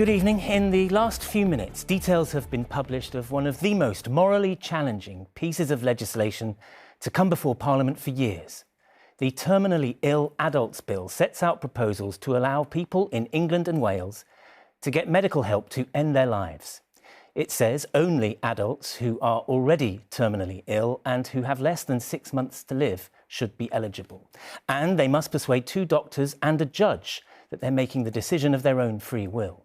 Good evening. In the last few minutes, details have been published of one of the most morally challenging pieces of legislation to come before Parliament for years. The Terminally Ill Adults Bill sets out proposals to allow people in England and Wales to get medical help to end their lives. It says only adults who are already terminally ill and who have less than 6 months to live should be eligible. And they must persuade 2 doctors and a judge that they're making the decision of their own free will.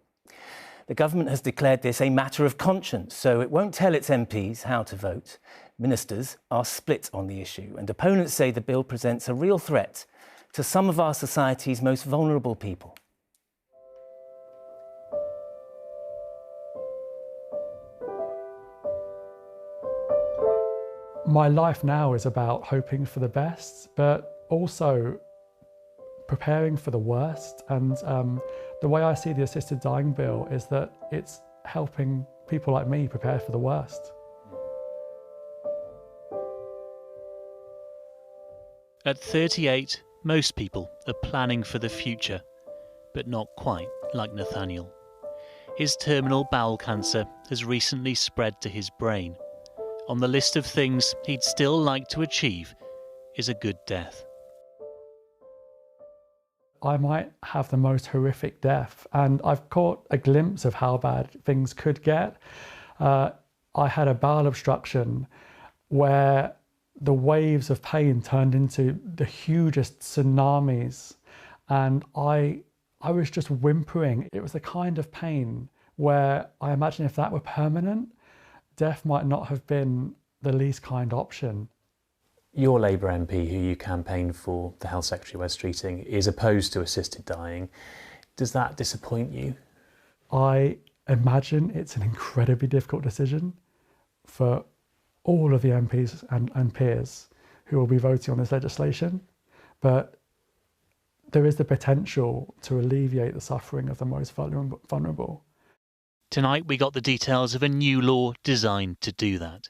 The government has declared this a matter of conscience, so it won't tell its MPs how to vote. Ministers are split on the issue, and opponents say the bill presents a real threat to some of our society's most vulnerable people. My life now is about hoping for the best, but also preparing for the worst. And the way I see the assisted dying bill is that it's helping people like me prepare for the worst. At 38, most people are planning for the future, but not quite like Nathaniel. His terminal bowel cancer has recently spread to his brain. On the list of things he'd still like to achieve is a good death. I might have the most horrific death, and I've caught a glimpse of how bad things could get. I had a bowel obstruction where the waves of pain turned into the hugest tsunamis, and I was just whimpering. It was the kind of pain where I imagine if that were permanent, death might not have been the least kind option. Your Labour MP, who you campaigned for, the Health Secretary Wes Streeting, is opposed to assisted dying. Does that disappoint you? I imagine it's an incredibly difficult decision for all of the MPs and peers who will be voting on this legislation, but there is the potential to alleviate the suffering of the most vulnerable. Tonight we got the details of a new law designed to do that.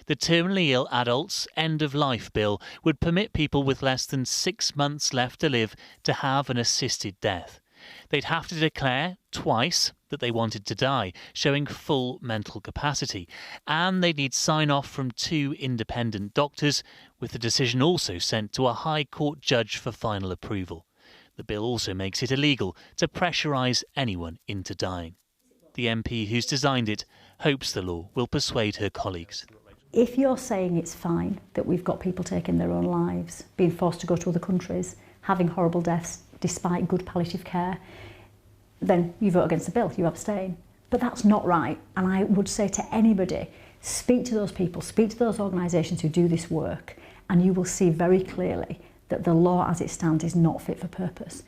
The Terminally Ill Adults End of Life Bill would permit people with less than 6 months left to live to have an assisted death. They'd have to declare twice that they wanted to die, showing full mental capacity, and they'd need sign-off from 2 independent doctors, with the decision also sent to a High Court judge for final approval. The bill also makes it illegal to pressurise anyone into dying. The MP who's designed it hopes the law will persuade her colleagues. If you're saying it's fine that we've got people taking their own lives, being forced to go to other countries, having horrible deaths despite good palliative care, then you vote against the bill, you abstain. But that's not right, and I would say to anybody, speak to those people, speak to those organisations who do this work, and you will see very clearly that the law as it stands is not fit for purpose.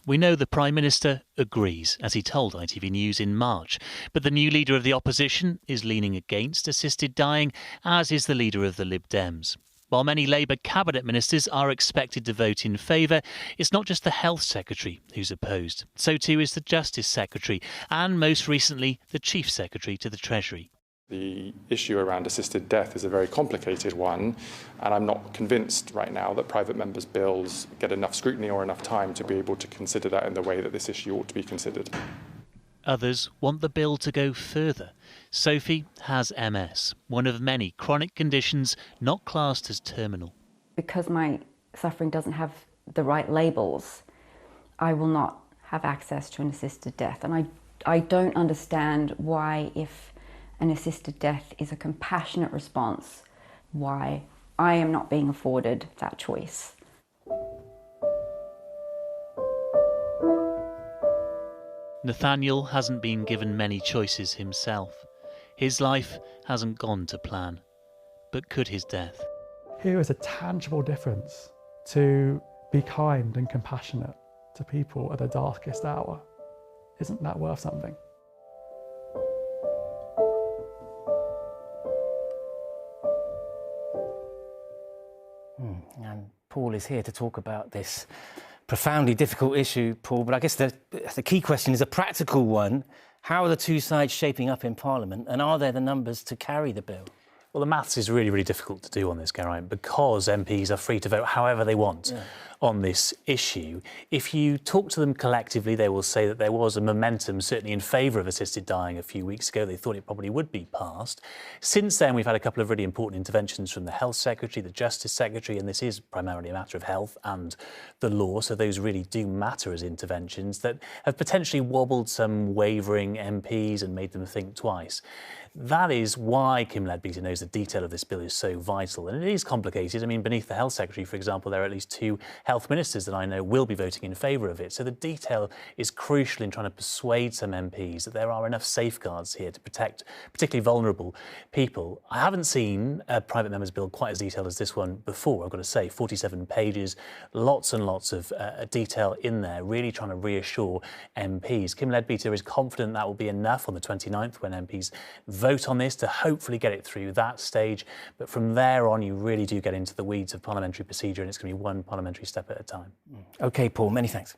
We know the Prime Minister agrees, as he told ITV News in March, but the new leader of the opposition is leaning against assisted dying, as is the leader of the Lib Dems. While many Labour cabinet ministers are expected to vote in favour, it's not just the Health Secretary who's opposed. So too is the Justice Secretary and, most recently, the Chief Secretary to the Treasury. The issue around assisted death is a very complicated one, and I'm not convinced right now that private members' bills get enough scrutiny or enough time to be able to consider that in the way that this issue ought to be considered. Others want the bill to go further. Sophie has MS, one of many chronic conditions not classed as terminal. Because my suffering doesn't have the right labels, I will not have access to an assisted death. And I don't understand why, if an assisted death is a compassionate response, why I am not being afforded that choice. Nathaniel hasn't been given many choices himself. His life hasn't gone to plan. But could his death? Here is a tangible difference to be kind and compassionate to people at their darkest hour. Isn't that worth something? And Paul is here to talk about this profoundly difficult issue, Paul, but I guess the key question is a practical one. How are the two sides shaping up in Parliament, and are there the numbers to carry the bill? Well, the maths is really, really difficult to do on this, Geraint, because MPs are free to vote however they want on this issue. If you talk to them collectively, they will say that there was a momentum certainly in favour of assisted dying a few weeks ago. They thought it probably would be passed. Since then, we've had a couple of really important interventions from the Health Secretary, the Justice Secretary, and this is primarily a matter of health and the law, so those really do matter as interventions that have potentially wobbled some wavering MPs and made them think twice. That is why Kim Leadbeater knows the detail of this bill is so vital, and it is complicated. I mean, beneath the Health Secretary, for example, there are at least 2 health ministers that I know will be voting in favour of it. So the detail is crucial in trying to persuade some MPs that there are enough safeguards here to protect particularly vulnerable people. I haven't seen a private member's bill quite as detailed as this one before, I've got to say. 47 pages, lots and lots of detail in there, really trying to reassure MPs. Kim Leadbeater is confident that will be enough on the 29th when MPs vote on this to hopefully get it through that stage. But from there on, you really do get into the weeds of parliamentary procedure, and it's going to be one parliamentary step at a time. OK, Paul, many thanks.